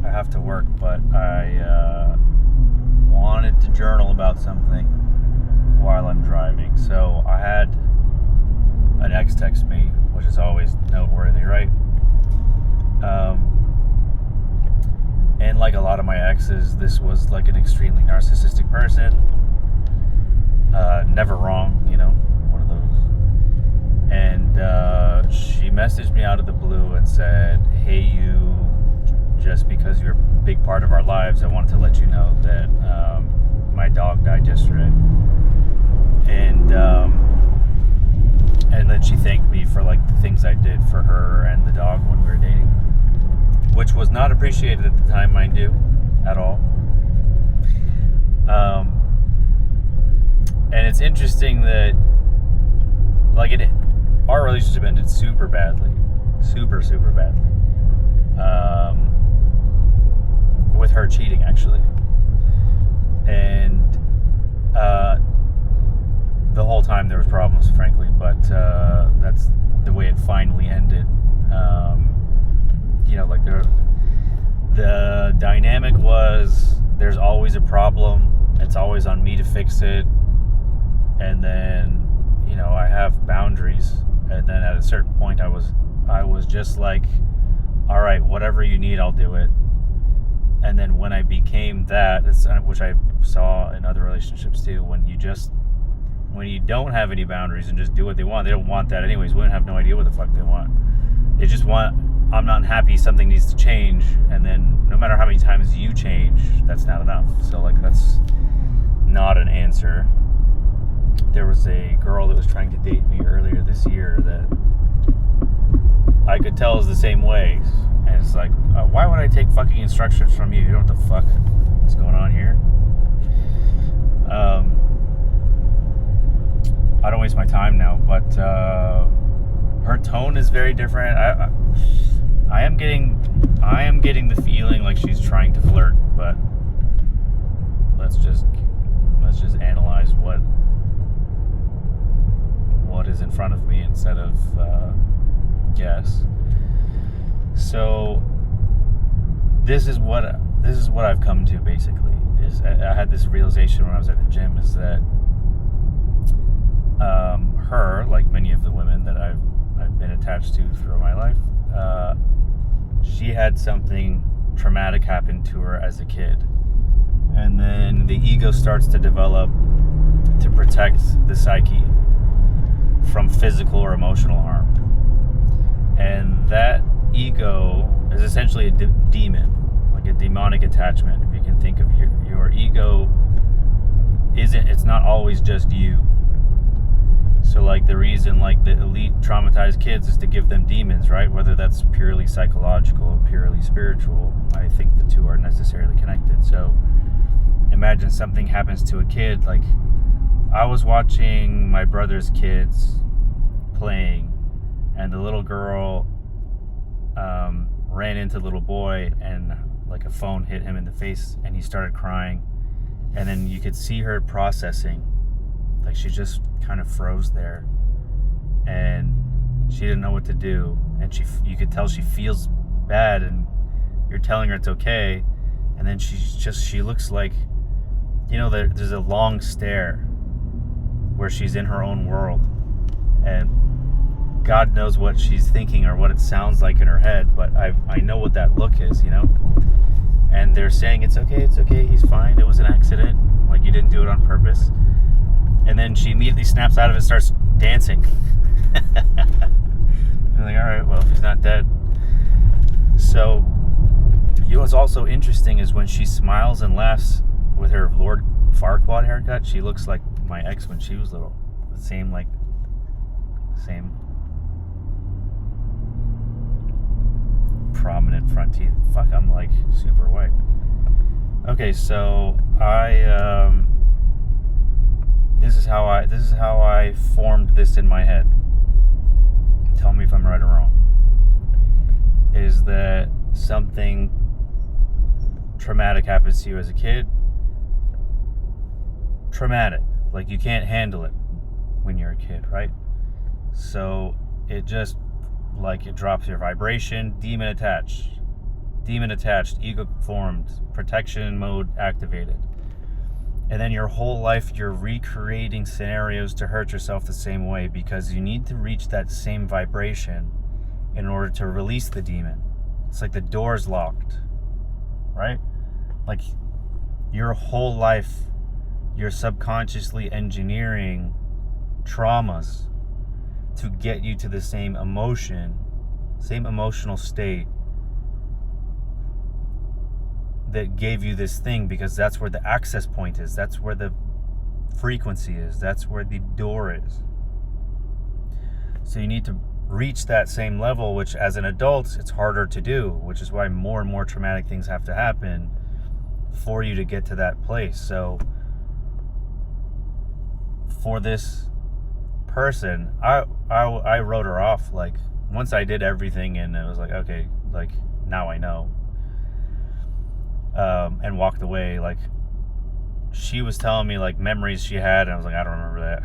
I have to work, but I wanted to journal about something while I'm driving. So I had an ex text me, which is always noteworthy, right? And like a lot of my exes, this was like an extremely narcissistic person. Never wrong, one of those. And she messaged me out of the blue and said, "Hey, you, just because you're a big part of our lives, I wanted to let you know that my dog died yesterday." And then she thanked me for like the things I did for her and the dog when we were dating, which was not appreciated at the time, mind you, at all. And it's interesting that our relationship ended super badly, super badly, with her cheating actually, and the whole time there was problems, frankly, but that's the way it finally ended. The dynamic was, there's always a problem, it's always on me to fix it, and then I have boundaries, and then at a certain point I was just like, all right, whatever you need, I'll do it. And then when I became that, which I saw in other relationships too, when you don't have any boundaries and just do what they want, they don't want that anyways. Women have no idea what the fuck they want. They just want, I'm not happy, something needs to change, and then no matter how many times you change, that's not enough. So that's not an answer. There was a girl that was trying to date me earlier this year that I could tell is the same way. And it's like, why would I take fucking instructions from you? You don't know what the fuck is going on here. I don't waste my time now, but her tone is very different. I am getting the feeling like she's trying to flirt, but let's just analyze what is in front of me instead of guess. So this is what I've come to, basically. Is I had this realization when I was at the gym, is that her, like many of the women that I've been attached to throughout my life, she had something traumatic happen to her as a kid, and then the ego starts to develop to protect the psyche from physical or emotional harm. And that ego is essentially a demon, like a demonic attachment. If you can think of your ego, it's not always just you. So the reason the elite traumatized kids is to give them demons, right? Whether that's purely psychological or purely spiritual, I think the two are necessarily connected. So imagine something happens to a kid. I was watching my brother's kids playing, and the little girl ran into the little boy, and a phone hit him in the face, and he started crying. And then you could see her processing. She just kind of froze there, and she didn't know what to do. And you could tell she feels bad, and you're telling her it's okay, and then she looks like, there's a long stare where she's in her own world, and God knows what she's thinking or what it sounds like in her head, but I know what that look is, And they're saying, it's okay, he's fine, it was an accident, you didn't do it on purpose. And then she immediately snaps out of it and starts dancing. I'm like, all right, well, if he's not dead. So, what's also interesting is when she smiles and laughs with her Lord Farquaad haircut, she looks like my ex when she was little. The same prominent front teeth. Fuck, I'm super white. Okay, so this is how I formed this in my head. Tell me if I'm right or wrong. Is that something traumatic happens to you as a kid? Traumatic. You can't handle it when you're a kid, right? So it just, it drops your vibration, demon attached. demon attached, ego formed, protection mode activated. And then your whole life you're recreating scenarios to hurt yourself the same way, because you need to reach that same vibration in order to release the demon. It's like the door's locked, right? Like your whole life you're subconsciously engineering traumas to get you to the same emotion, same emotional state that gave you this thing, because that's where the access point is, that's where the frequency is, that's where the door is. So you need to reach that same level, which as an adult it's harder to do, which is why more and more traumatic things have to happen for you to get to that place. So for this person, I wrote her off. Like once I did everything and it was like, okay, like now I know, and walked away. Like she was telling me like memories she had, and I was like, I don't remember that.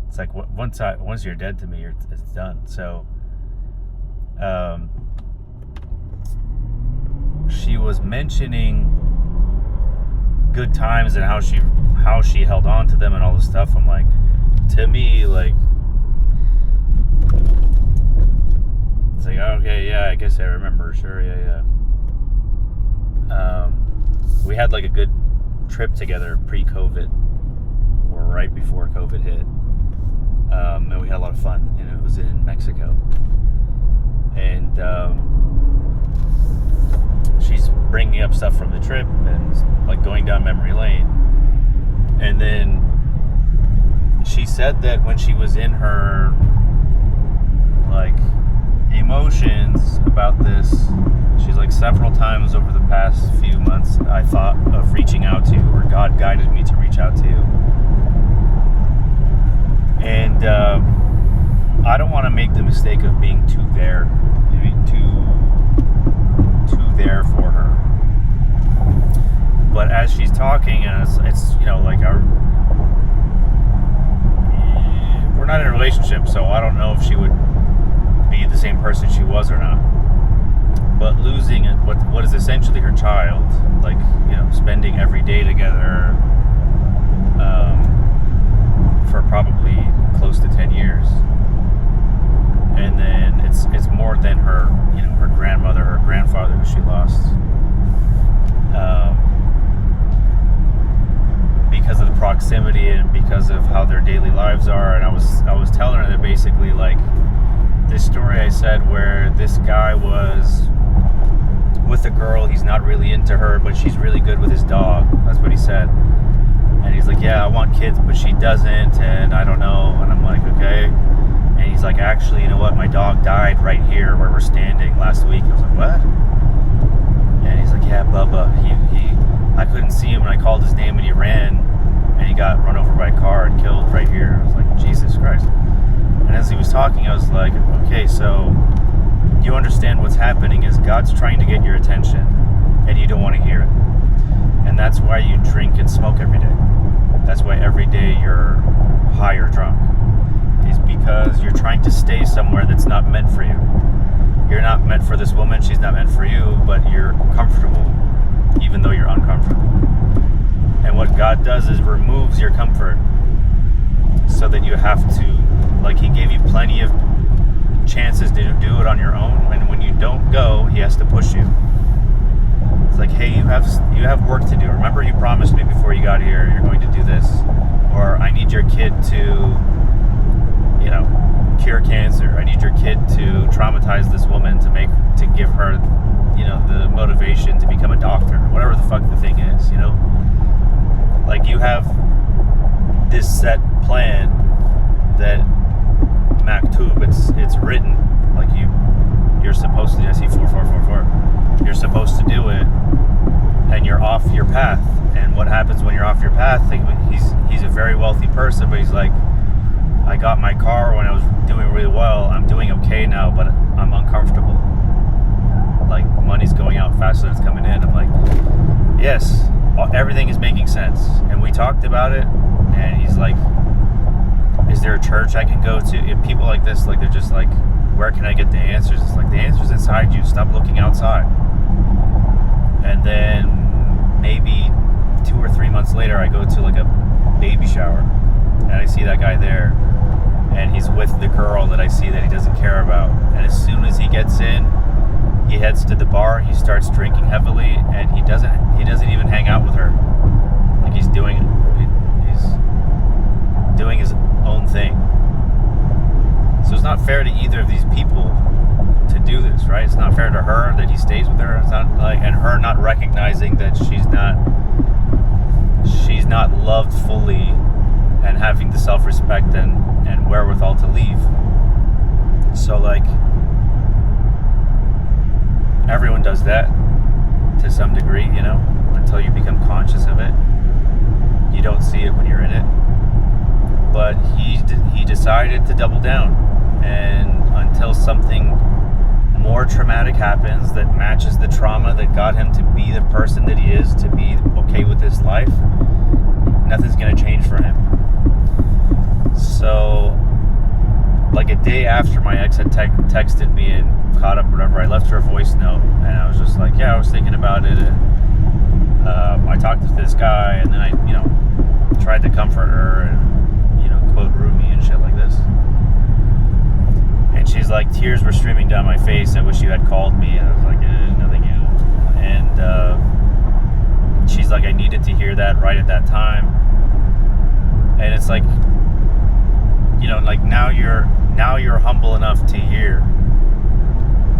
It's like once you're dead to me, it's done. So she was mentioning good times and how she held on to them and all this stuff. I'm like, to me, like, it's like, okay, yeah, I guess I remember, sure, yeah. We had like a good trip together pre-COVID, or right before COVID hit, and we had a lot of fun, and it was in Mexico, and she's bringing up stuff from the trip and like going down memory lane. And then she said that when she was in her like emotions about this, she's like, several times over the past few months I thought of reaching out to you, or God guided me to reach out to you. And I don't want to make the mistake of being too there for her. But as she's talking, and it's you know, like we're not in a relationship, so I don't know if she would be the same person she was or not. But losing what is essentially her child, like, you know, spending every day together for probably close to 10 years. And then it's more than her, you know, her grandmother, her grandfather who she lost, because of the proximity and because of how their daily lives are. And I was telling her that basically, like, this story I said where this guy was with a girl, he's not really into her, but she's really good with his dog. That's what he said. And he's like, yeah, I want kids, but she doesn't, and I don't know. And I'm like, okay. And he's like, actually, you know what? My dog died right here where we're standing last week. I was like, what? And he's like, yeah, Bubba. I couldn't see him, and I called his name, and he ran, and he got run over by a car and killed right here. I was like, Jesus Christ. And as he was talking, I was like, okay, so you understand what's happening is God's trying to get your attention, and you don't want to hear it. And that's why you drink and smoke every day. That's why every day you're high or drunk. Is because you're trying to stay somewhere that's not meant for you. You're not meant for this woman, she's not meant for you, but you're comfortable, even though you're uncomfortable. And what God does is removes your comfort so that you have to, like, He gave you plenty of chances to do it on your own, and when you don't go, He has to push you. It's like, hey, you have work to do. Remember, you promised me before you got here you're going to do this, or I need your kid to, you know, cure cancer. I need your kid to traumatize this woman to give her, you know, the motivation to become a doctor, whatever the fuck the thing is, you know. Like, you have this set plan that Maktub, it's written, like you're supposed to. I see 4444. You're supposed to do it, and you're off your path. And what happens when you're off your path? He's a very wealthy person, but he's like, I got my car when I was doing really well. I'm doing okay now, but I'm uncomfortable. Like, money's going out faster than it's coming in. I'm like, yes, everything is making sense. And we talked about it, and he's like, is there a church I can go to? If people like this, like, they're just like, where can I get the answers? It's like, the answer's inside you. Stop looking outside. maybe 2 or 3 months later, I go to like a baby shower, and I see that guy there, and he's with the girl that I see that he doesn't care about. And as soon as he gets in, he heads to the bar, he starts drinking heavily, and he doesn't even hang out with her. Like he's doing his own thing. So it's not fair to either of these people to do this, right? It's not fair to her that he stays with her. It's not like, and her not recognizing that she's not loved fully, and having the self-respect and wherewithal to leave. So like, everyone does that to some degree, you know, until you become conscious of it. You don't see it when you're in it. But he decided to double down, and until something more traumatic happens that matches the trauma that got him to be the person that he is, to be okay with his life, nothing's going to change for him. So, like a day after my ex had texted me and caught up, whatever, I left her a voice note, and I was just like, yeah, I was thinking about it, and I talked to this guy, and then I, you know, tried to comfort her, and, you know, quote Rumi and shit like this. And she's like, tears were streaming down my face, I wish you had called me. And I was like, no thank you. And she's like, I needed to hear that right at that time. And it's like, you know, like now you're humble enough to hear.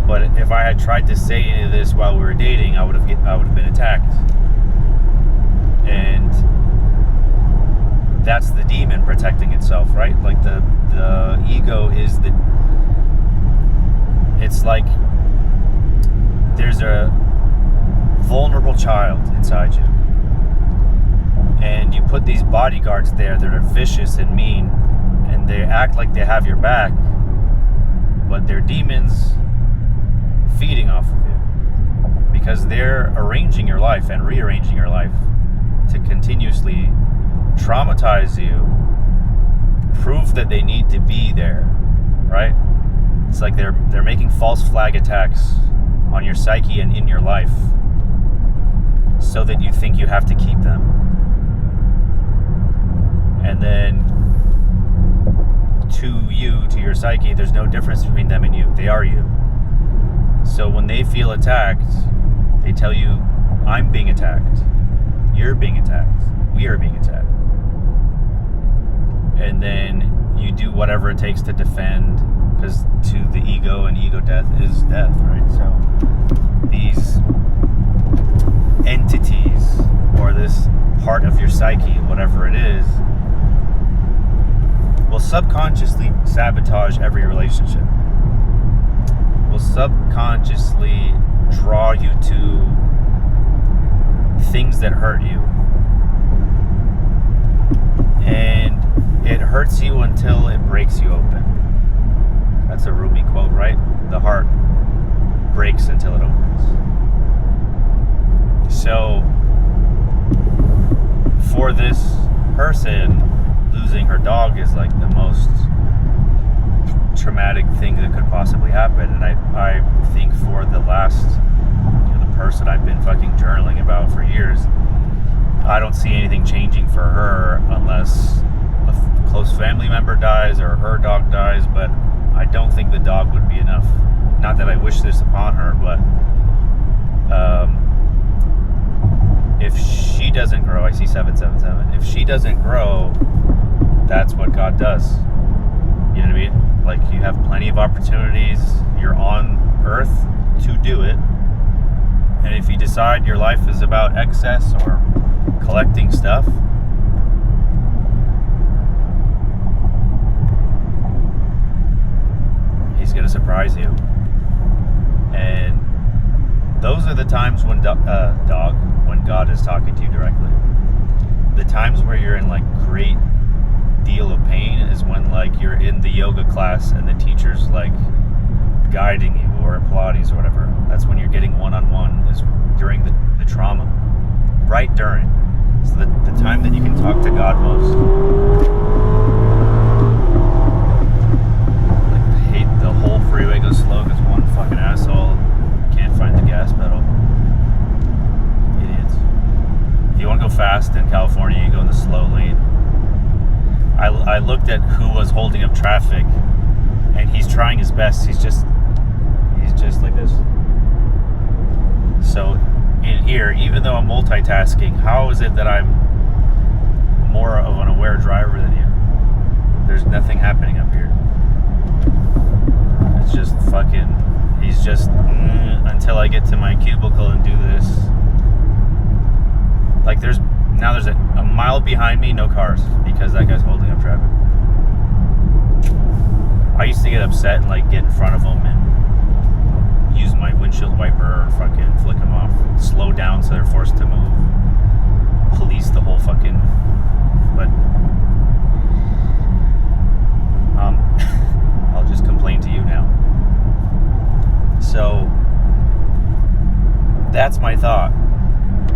But if I had tried to say any of this while we were dating, I would have been attacked. And that's the demon protecting itself, right? Like the ego is it's like there's a vulnerable child inside you, and you put these bodyguards there that are vicious and mean, and they act like they have your back, but they're demons feeding off of you, because they're arranging your life and rearranging your life to continuously traumatize you, prove that they need to be there, right? It's like they're making false flag attacks on your psyche and in your life so that you think you have to keep them. And then to your psyche, there's no difference between them and you. They are you. So when they feel attacked, they tell you, I'm being attacked. You're being attacked. We are being attacked. And then you do whatever it takes to defend, because to the ego and ego death is death, right? So these entities, or this part of your psyche, whatever it is, will subconsciously sabotage every relationship, will subconsciously draw you to things that hurt you. And it hurts you until it breaks you open. That's a Rumi quote, right? The heart breaks until it opens. So, for this person, losing her dog is like the most traumatic thing that could possibly happen. And I think for the last, you know, the person I've been fucking journaling about for years, I don't see anything changing for her unless a close family member dies or her dog dies, but I don't think the dog would be enough. Not that I wish this upon her, but if she doesn't grow, I see 777. If she doesn't grow, that's what God does. You know what I mean? Like, you have plenty of opportunities. You're on earth to do it. And if you decide your life is about excess or collecting stuff, He's going to surprise you. And those are the times when when God is talking to you directly. The times where you're in like great deal of pain is when like you're in the yoga class and the teacher's like guiding you, or Pilates or whatever. That's when you're getting one-on-one, is during the trauma. Right during. So the time that you can talk to God most. Like the whole freeway goes slow because one fucking asshole can't find the gas pedal. Idiots. California, you go in the slow lane. I looked at who was holding up traffic, and he's trying his best. He's just like this. So in here, even though I'm multitasking, how is it that I'm more of an aware driver than you? There's nothing happening up here. It's just fucking, he's just until I get to my cubicle and do this. Like there's a mile behind me, no cars, because that guy's holding up traffic. I used to get upset and like get in front of them and use my windshield wiper or fucking flick them off, slow down so they're forced to move, police the whole fucking, but I'll just complain to you now. So that's my thought.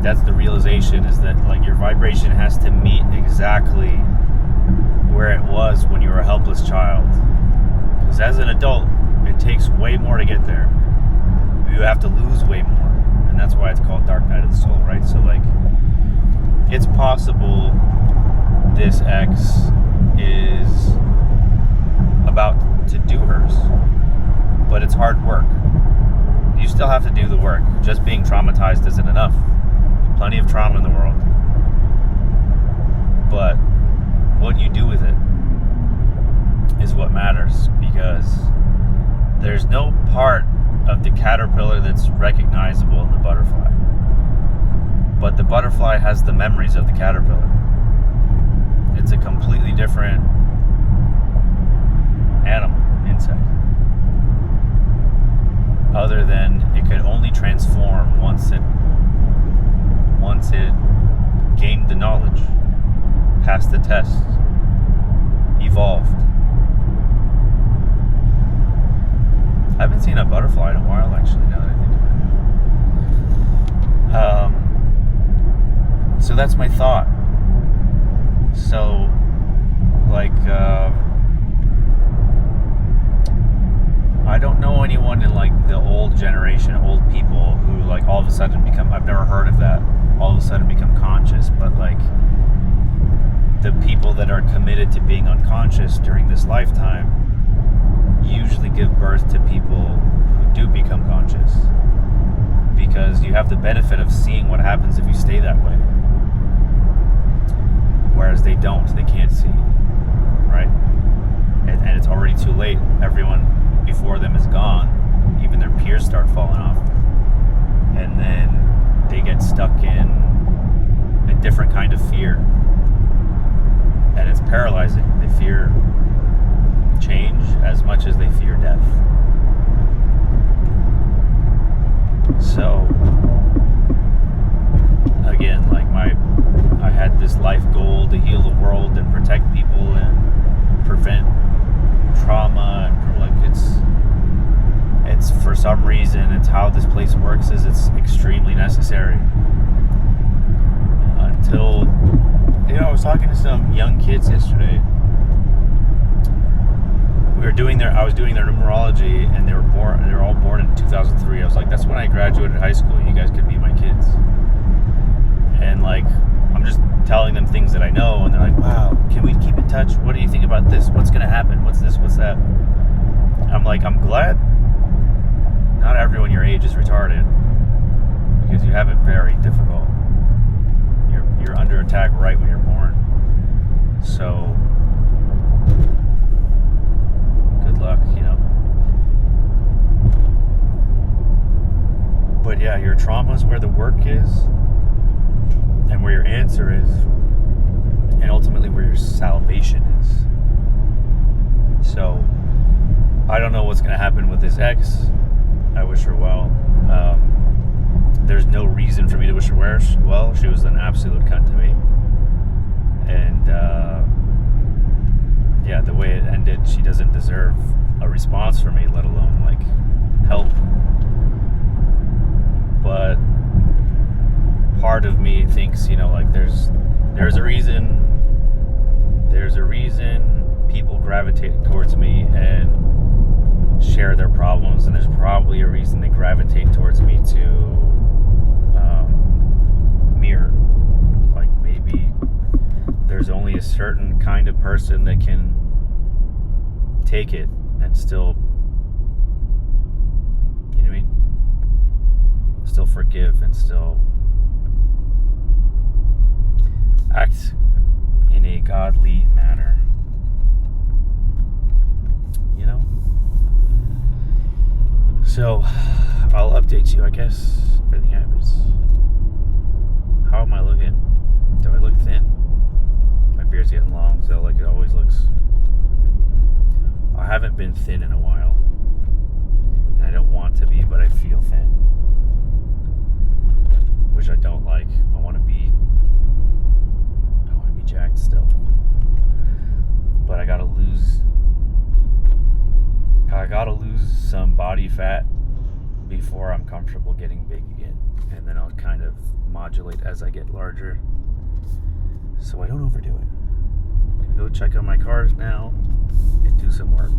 That's the realization, is that like your vibration has to meet exactly where it was when you were a helpless child. Because as an adult, it takes way more to get there. You have to lose way more. And that's why it's called Dark Night of the Soul, right? So like, it's possible this ex is about to do hers, but it's hard work. You still have to do the work. Just being traumatized isn't enough. Plenty of trauma in the world. But what you do with it is what matters, because there's no part of the caterpillar that's recognizable in the butterfly. But the butterfly has the memories of the caterpillar. It's a completely different animal, insect. Other than it could only transform once it gained the knowledge, passed the test, evolved. I haven't seen a butterfly in a while, actually, now that I think about it. So that's my thought. So, like, I don't know anyone in like the old generation, old people who like all of a sudden become, I've never heard of that, all of a sudden become conscious, but like the people that are committed to being unconscious during this lifetime usually give birth to people who do become conscious, because you have the benefit of seeing what happens if you stay that way, whereas they don't, they can't see, right? And it's already too late. Everyone before them is gone. Even their peers start falling off, and then they get stuck in a different kind of fear, and it's paralyzing. They fear change as much as they fear death. So again, like I had this life goal to heal the world and protect people and prevent trauma, and like it's for some reason, it's how this place works, is it's extremely necessary. Until, I was talking to some young kids yesterday. I was doing their numerology, and they were all born in 2003. I was like, that's when I graduated high school. You guys could be my kids. And like, I'm just telling them things that I know, and they're like, wow, can we keep in touch? What do you think about this? What's gonna happen? What's this? What's that? I'm like, I'm glad not everyone your age is retarded, because you have it very difficult. You're under attack right when you're born. So good luck, But yeah, your trauma is where the work is, and where your answer is, and ultimately where your salvation is. So I don't know what's going to happen with this ex. I wish her well. There's no reason for me to wish her well. She was an absolute cunt to me. And yeah, the way it ended, she doesn't deserve a response from me, let alone like help. But part of me thinks, like there's a reason people gravitate towards me and share their problems, and there's probably a reason they gravitate towards me to mirror, like maybe certain kind of person that can take it and still, you know what I mean? Still forgive and still act in a godly manner. You know? So, I'll update you, I guess, if anything happens. How am I looking? Do I look thin? My beard's getting long, so like it always looks. I haven't been thin in a while. And I don't want to be, but I feel thin. Which I don't like. I want to be jacked still. But I gotta lose some body fat before I'm comfortable getting big again. And then I'll kind of modulate as I get larger, so I don't overdo it. I'm gonna go check on my cars now and do some work.